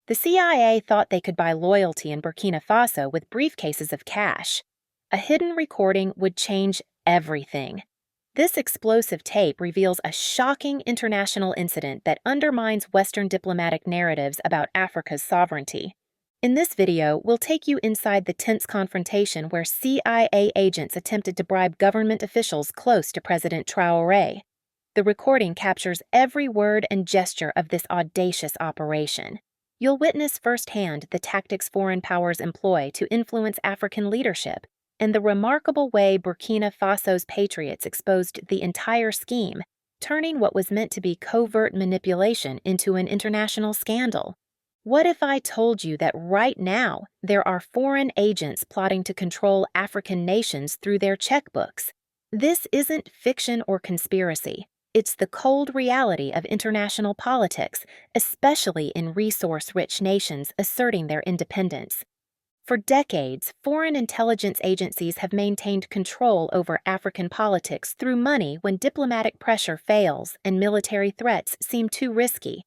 The CIA thought they could buy loyalty in Burkina Faso with briefcases of cash. A hidden recording would change everything. This explosive tape reveals a shocking international incident that undermines Western diplomatic narratives about Africa's sovereignty. In this video, we'll take you inside the tense confrontation where CIA agents attempted to bribe government officials close to President Traoré. The recording captures every word and gesture of this audacious operation. You'll witness firsthand the tactics foreign powers employ to influence African leadership, and the remarkable way Burkina Faso's patriots exposed the entire scheme, turning what was meant to be covert manipulation into an international scandal. What if I told you that right now there are foreign agents plotting to control African nations through their checkbooks? This isn't fiction or conspiracy. It's the cold reality of international politics, especially in resource-rich nations asserting their independence. For decades, foreign intelligence agencies have maintained control over African politics through money when diplomatic pressure fails and military threats seem too risky.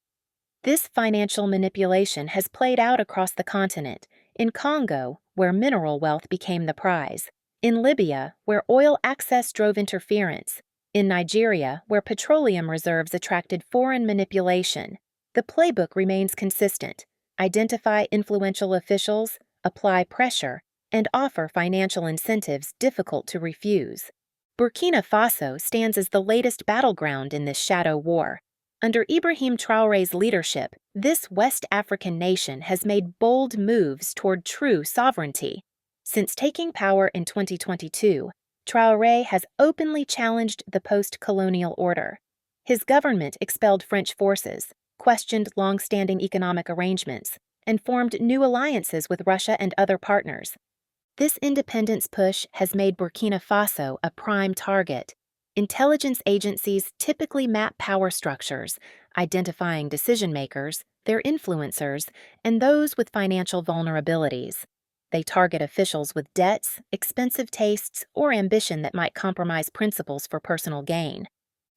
This financial manipulation has played out across the continent, in Congo, where mineral wealth became the prize, in Libya, where oil access drove interference, in Nigeria, where petroleum reserves attracted foreign manipulation. The playbook remains consistent: identify influential officials, apply pressure, and offer financial incentives difficult to refuse. Burkina Faso stands as the latest battleground in this shadow war. Under Ibrahim Traoré's leadership, this West African nation has made bold moves toward true sovereignty. Since taking power in 2022, Traoré has openly challenged the post-colonial order. His government expelled French forces, questioned long-standing economic arrangements, and formed new alliances with Russia and other partners. This independence push has made Burkina Faso a prime target. Intelligence agencies typically map power structures, identifying decision-makers, their influencers, and those with financial vulnerabilities. They target officials with debts, expensive tastes, or ambition that might compromise principles for personal gain.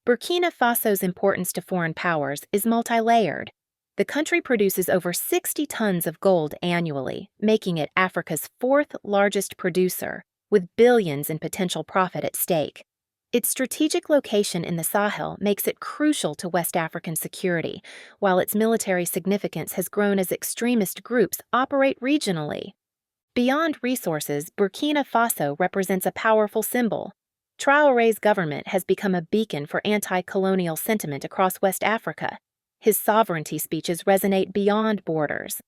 Burkina Faso's importance to foreign powers is multi-layered. The country produces over 60 tons of gold annually, making it Africa's fourth largest producer, with billions in potential profit at stake. Its strategic location in the Sahel makes it crucial to West African security, while its military significance has grown as extremist groups operate regionally. Beyond resources, Burkina Faso represents a powerful symbol. Traoré's government has become a beacon for anti-colonial sentiment across West Africa. His sovereignty speeches resonate beyond borders.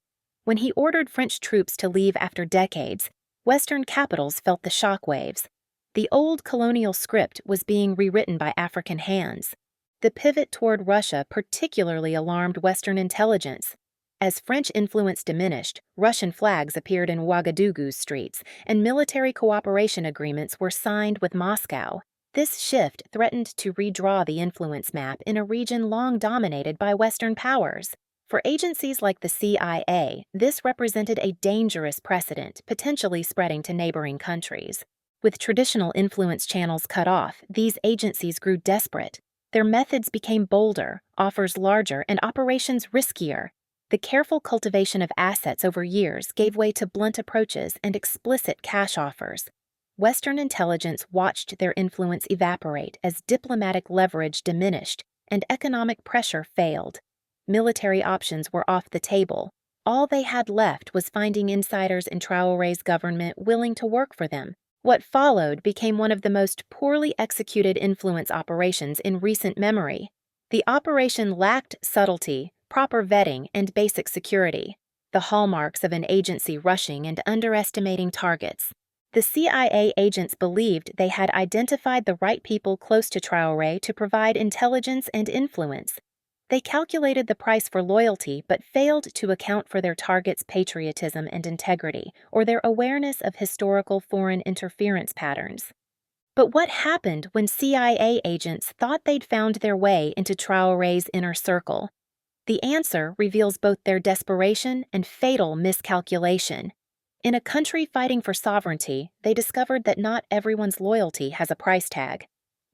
When he ordered French troops to leave after decades, Western capitals felt the shockwaves. The old colonial script was being rewritten by African hands. The pivot toward Russia particularly alarmed Western intelligence. As French influence diminished, Russian flags appeared in Ouagadougou's streets, and military cooperation agreements were signed with Moscow. This shift threatened to redraw the influence map in a region long dominated by Western powers. For agencies like the CIA, this represented a dangerous precedent, potentially spreading to neighboring countries. With traditional influence channels cut off, these agencies grew desperate. Their methods became bolder, offers larger, and operations riskier. The careful cultivation of assets over years gave way to blunt approaches and explicit cash offers. Western intelligence watched their influence evaporate as diplomatic leverage diminished and economic pressure failed. Military options were off the table. All they had left was finding insiders in Traoré's government willing to work for them. What followed became one of the most poorly executed influence operations in recent memory. The operation lacked subtlety, proper vetting, and basic security, the hallmarks of an agency rushing and underestimating targets. The CIA agents believed they had identified the right people close to Traoré to provide intelligence and influence. They calculated the price for loyalty but failed to account for their targets' patriotism and integrity, or their awareness of historical foreign interference patterns. But what happened when CIA agents thought they'd found their way into Traoré's inner circle? The answer reveals both their desperation and fatal miscalculation. In a country fighting for sovereignty, they discovered that not everyone's loyalty has a price tag.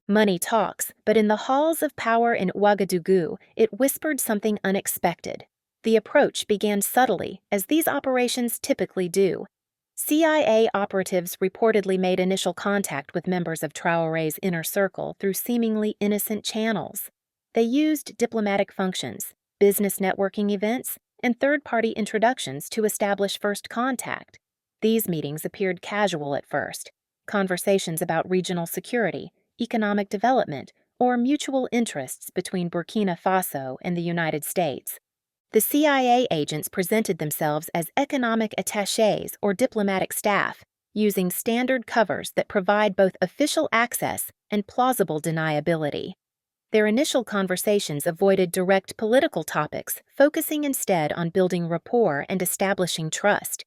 Money talks, but in the halls of power in Ouagadougou, it whispered something unexpected. The approach began subtly, as these operations typically do. CIA operatives reportedly made initial contact with members of Traoré's inner circle through seemingly innocent channels. They used diplomatic functions, business networking events, and third-party introductions to establish first contact. These meetings appeared casual at first, conversations about regional security, economic development, or mutual interests between Burkina Faso and the United States. The CIA agents presented themselves as economic attachés or diplomatic staff, using standard covers that provide both official access and plausible deniability. Their initial conversations avoided direct political topics, focusing instead on building rapport and establishing trust.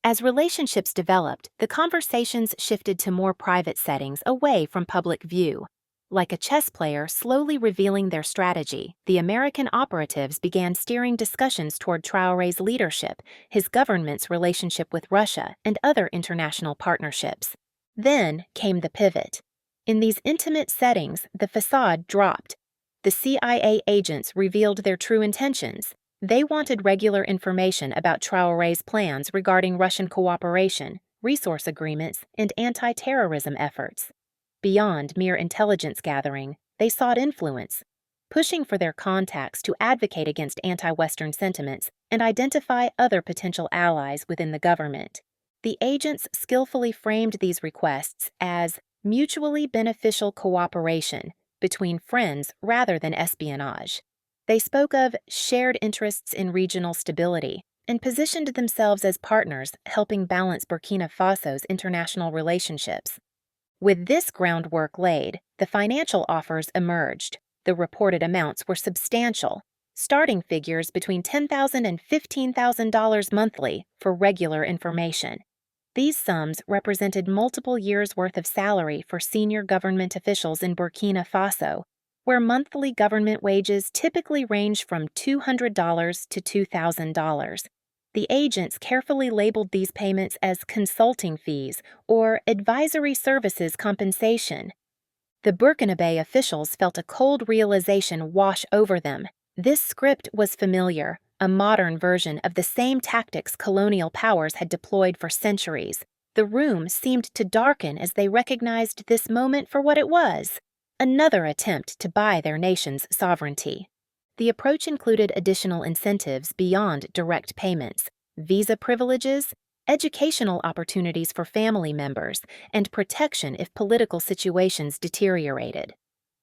As relationships developed, the conversations shifted to more private settings away from public view. Like a chess player slowly revealing their strategy, the American operatives began steering discussions toward Traoré's leadership, his government's relationship with Russia, and other international partnerships. Then came the pivot. In these intimate settings, the facade dropped. The CIA agents revealed their true intentions. They wanted regular information about Traoré's plans regarding Russian cooperation, resource agreements, and anti-terrorism efforts. Beyond mere intelligence gathering, they sought influence, pushing for their contacts to advocate against anti-Western sentiments and identify other potential allies within the government. The agents skillfully framed these requests as mutually beneficial cooperation between friends rather than espionage. They spoke of shared interests in regional stability and positioned themselves as partners helping balance Burkina Faso's international relationships. With this groundwork laid, the financial offers emerged. The reported amounts were substantial, starting figures between $10,000 and $15,000 monthly for regular information. These sums represented multiple years' worth of salary for senior government officials in Burkina Faso, where monthly government wages typically range from $200 to $2,000. The agents carefully labeled these payments as consulting fees or advisory services compensation. The Burkinabe officials felt a cold realization wash over them. This script was familiar, a modern version of the same tactics colonial powers had deployed for centuries. The room seemed to darken as they recognized this moment for what it was, another attempt to buy their nation's sovereignty. The approach included additional incentives beyond direct payments, visa privileges, educational opportunities for family members, and protection if political situations deteriorated.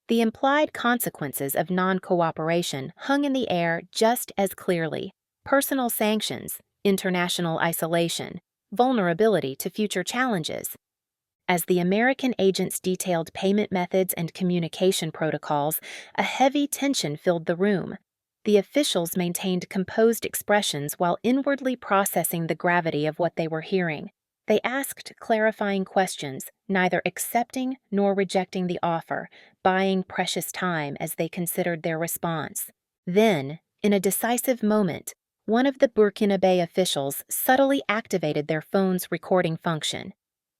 The implied consequences of non-cooperation hung in the air just as clearly: personal sanctions, international isolation, vulnerability to future challenges. As the American agents detailed payment methods and communication protocols, a heavy tension filled the room. The officials maintained composed expressions while inwardly processing the gravity of what they were hearing. They asked clarifying questions, neither accepting nor rejecting the offer, buying precious time as they considered their response. Then, in a decisive moment, one of the Burkinabe officials subtly activated their phone's recording function.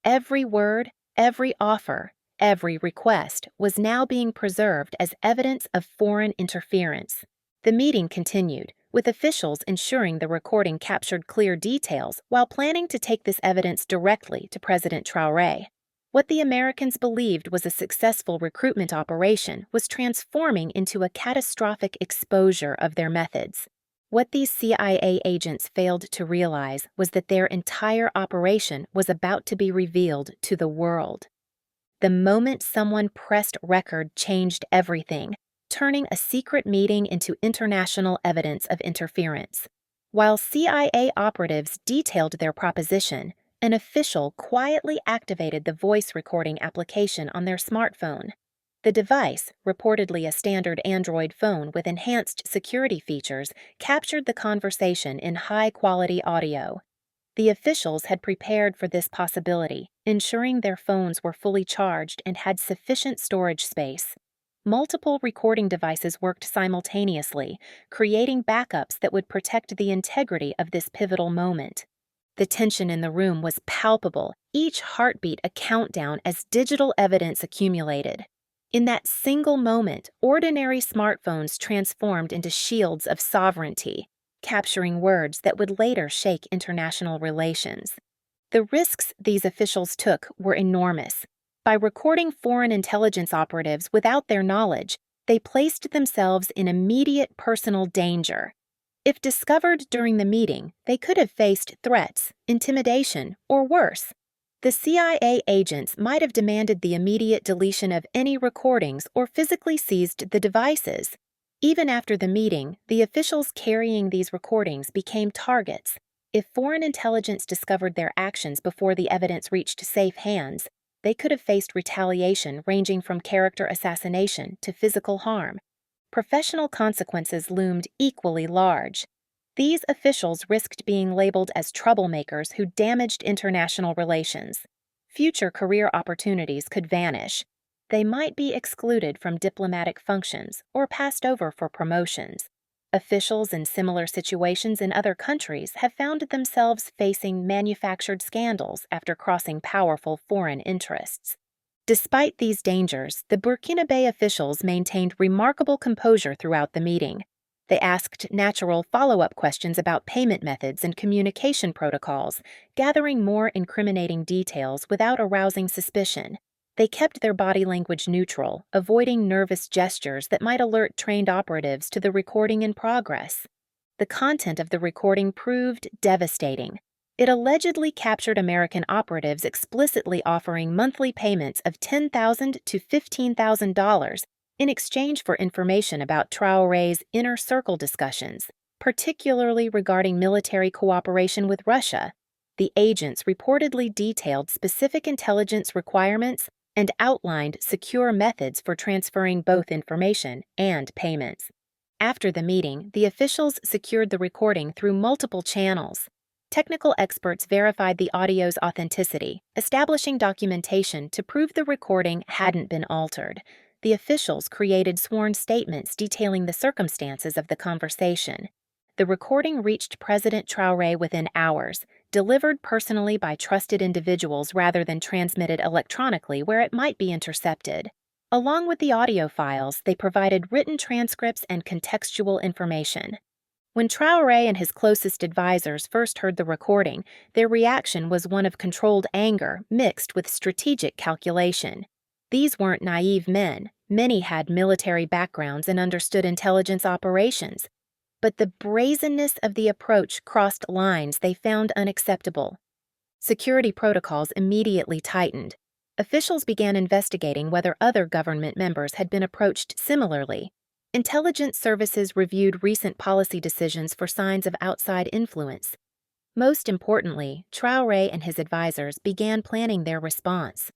Every word, every offer, every request was now being preserved as evidence of foreign interference. The meeting continued, with officials ensuring the recording captured clear details while planning to take this evidence directly to President Traoré. What the Americans believed was a successful recruitment operation was transforming into a catastrophic exposure of their methods. What these CIA agents failed to realize was that their entire operation was about to be revealed to the world. The moment someone pressed record changed everything, turning a secret meeting into international evidence of interference. While CIA operatives detailed their proposition, an official quietly activated the voice recording application on their smartphone. The device, reportedly a standard Android phone with enhanced security features, captured the conversation in high-quality audio. The officials had prepared for this possibility, ensuring their phones were fully charged and had sufficient storage space. Multiple recording devices worked simultaneously, creating backups that would protect the integrity of this pivotal moment. The tension in the room was palpable, each heartbeat a countdown as digital evidence accumulated. In that single moment, ordinary smartphones transformed into shields of sovereignty. capturing words that would later shake international relations. The risks these officials took were enormous. By recording foreign intelligence operatives without their knowledge, they placed themselves in immediate personal danger. If discovered during the meeting, they could have faced threats, intimidation, or worse. The CIA agents might have demanded the immediate deletion of any recordings or physically seized the devices. Even after the meeting, the officials carrying these recordings became targets. If foreign intelligence discovered their actions before the evidence reached safe hands, they could have faced retaliation ranging from character assassination to physical harm. Professional consequences loomed equally large. These officials risked being labeled as troublemakers who damaged international relations. Future career opportunities could vanish. They might be excluded from diplomatic functions or passed over for promotions. Officials in similar situations in other countries have found themselves facing manufactured scandals after crossing powerful foreign interests. Despite these dangers, the Burkinabe officials maintained remarkable composure throughout the meeting. They asked natural follow-up questions about payment methods and communication protocols, gathering more incriminating details without arousing suspicion. They kept their body language neutral, avoiding nervous gestures that might alert trained operatives to the recording in progress. The content of the recording proved devastating. It allegedly captured American operatives explicitly offering monthly payments of $10,000 to $15,000 in exchange for information about Traoré's inner circle discussions, particularly regarding military cooperation with Russia. The agents reportedly detailed specific intelligence requirements and outlined secure methods for transferring both information and payments. After the meeting, the officials secured the recording through multiple channels. Technical experts verified the audio's authenticity, establishing documentation to prove the recording hadn't been altered. The officials created sworn statements detailing the circumstances of the conversation. The recording reached President Traoré within hours, delivered personally by trusted individuals rather than transmitted electronically where it might be intercepted. Along with the audio files, they provided written transcripts and contextual information. When Traoré and his closest advisors first heard the recording, their reaction was one of controlled anger mixed with strategic calculation. These weren't naive men. Many had military backgrounds and understood intelligence operations. But the brazenness of the approach crossed lines they found unacceptable. Security protocols immediately tightened. Officials began investigating whether other government members had been approached similarly. Intelligence services reviewed recent policy decisions for signs of outside influence. Most importantly, Traoré and his advisors began planning their response.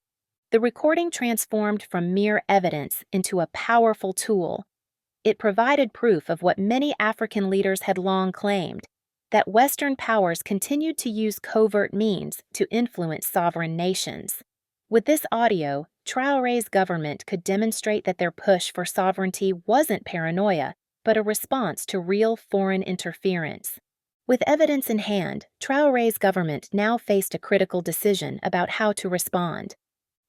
The recording transformed from mere evidence into a powerful tool. It provided proof of what many African leaders had long claimed, that Western powers continued to use covert means to influence sovereign nations. With this audio, Traoré's government could demonstrate that their push for sovereignty wasn't paranoia, but a response to real foreign interference. With evidence in hand, Traoré's government now faced a critical decision about how to respond.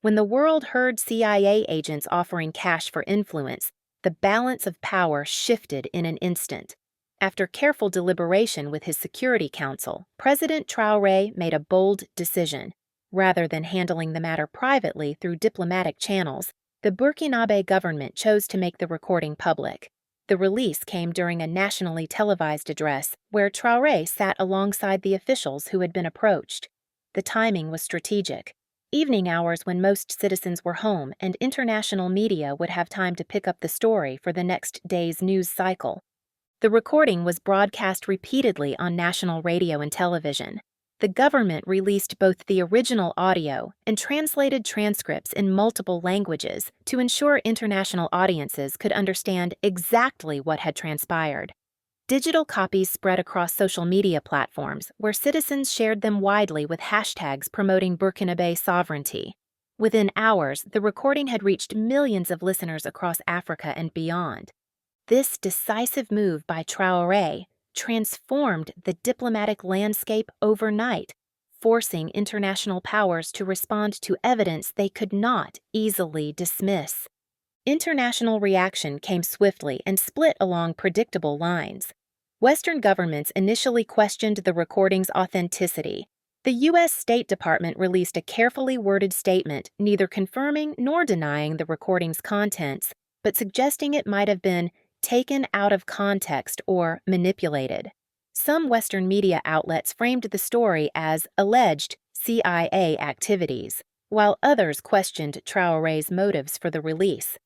When the world heard CIA agents offering cash for influence, the balance of power shifted in an instant. After careful deliberation with his Security Council, President Traoré made a bold decision. Rather than handling the matter privately through diplomatic channels, the Burkinabe government chose to make the recording public. The release came during a nationally televised address where Traoré sat alongside the officials who had been approached. The timing was strategic. Evening hours when most citizens were home and international media would have time to pick up the story for the next day's news cycle. The recording was broadcast repeatedly on national radio and television. The government released both the original audio and translated transcripts in multiple languages to ensure international audiences could understand exactly what had transpired. Digital copies spread across social media platforms where citizens shared them widely with hashtags promoting Burkinabe sovereignty. Within hours, the recording had reached millions of listeners across Africa and beyond. This decisive move by Traoré transformed the diplomatic landscape overnight, forcing international powers to respond to evidence they could not easily dismiss. International reaction came swiftly and split along predictable lines. Western governments initially questioned the recording's authenticity. The U.S. State Department released a carefully worded statement, neither confirming nor denying the recording's contents, but suggesting it might have been taken out of context or manipulated. Some Western media outlets framed the story as alleged CIA activities, while others questioned Traoré's motives for the release.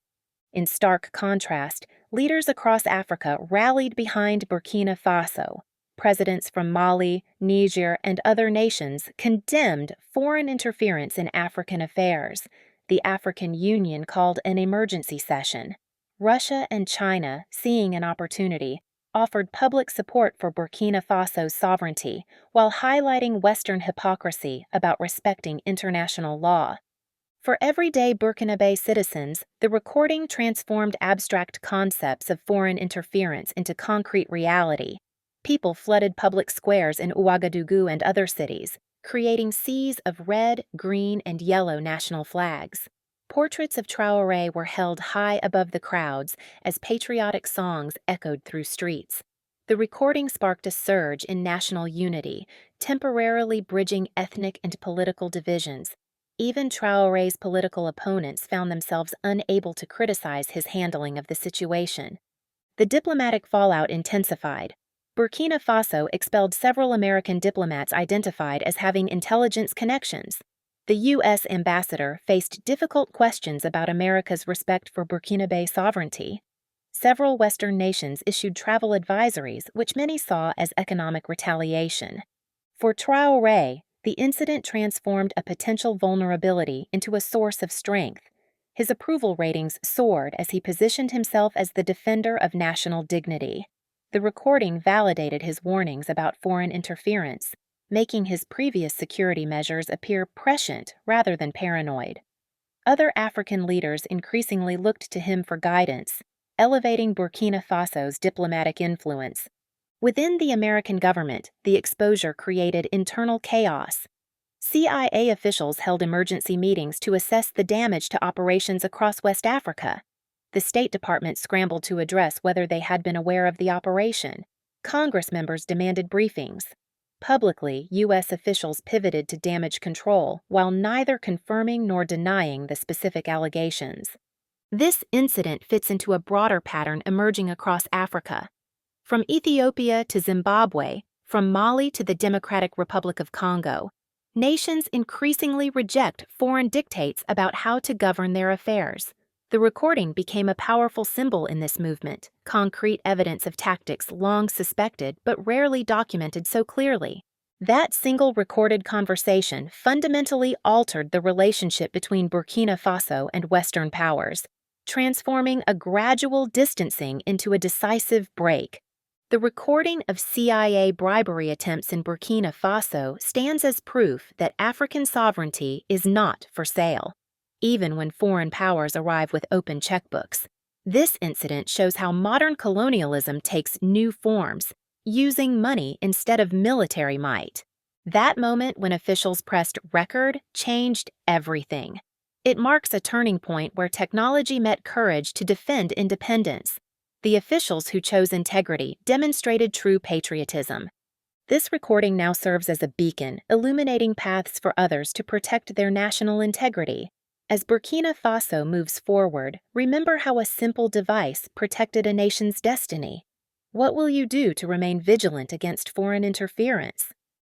In stark contrast, leaders across Africa rallied behind Burkina Faso. Presidents from Mali, Niger, and other nations condemned foreign interference in African affairs. The African Union called an emergency session. Russia and China, seeing an opportunity, offered public support for Burkina Faso's sovereignty while highlighting Western hypocrisy about respecting international law. For everyday Burkinabe citizens, the recording transformed abstract concepts of foreign interference into concrete reality. People flooded public squares in Ouagadougou and other cities, creating seas of red, green, and yellow national flags. Portraits of Traoré were held high above the crowds as patriotic songs echoed through streets. The recording sparked a surge in national unity, temporarily bridging ethnic and political divisions. Even Traoré's political opponents found themselves unable to criticize his handling of the situation. The diplomatic fallout intensified. Burkina Faso expelled several American diplomats identified as having intelligence connections. The U.S. ambassador faced difficult questions about America's respect for Burkinabe sovereignty. Several Western nations issued travel advisories, which many saw as economic retaliation. For Traoré, the incident transformed a potential vulnerability into a source of strength. His approval ratings soared as he positioned himself as the defender of national dignity. The recording validated his warnings about foreign interference, making his previous security measures appear prescient rather than paranoid. Other African leaders increasingly looked to him for guidance, elevating Burkina Faso's diplomatic influence. Within the American government, the exposure created internal chaos. CIA officials held emergency meetings to assess the damage to operations across West Africa. The State Department scrambled to address whether they had been aware of the operation. Congress members demanded briefings. Publicly, U.S. officials pivoted to damage control, while neither confirming nor denying the specific allegations. This incident fits into a broader pattern emerging across Africa. From Ethiopia to Zimbabwe, from Mali to the Democratic Republic of Congo, nations increasingly reject foreign dictates about how to govern their affairs. The recording became a powerful symbol in this movement, concrete evidence of tactics long suspected but rarely documented so clearly. That single recorded conversation fundamentally altered the relationship between Burkina Faso and Western powers, transforming a gradual distancing into a decisive break. The recording of CIA bribery attempts in Burkina Faso stands as proof that African sovereignty is not for sale, even when foreign powers arrive with open checkbooks. This incident shows how modern colonialism takes new forms, using money instead of military might. That moment when officials pressed record changed everything. It marks a turning point where technology met courage to defend independence. The officials who chose integrity demonstrated true patriotism. This recording now serves as a beacon, illuminating paths for others to protect their national integrity. As Burkina Faso moves forward, remember how a simple device protected a nation's destiny. What will you do to remain vigilant against foreign interference?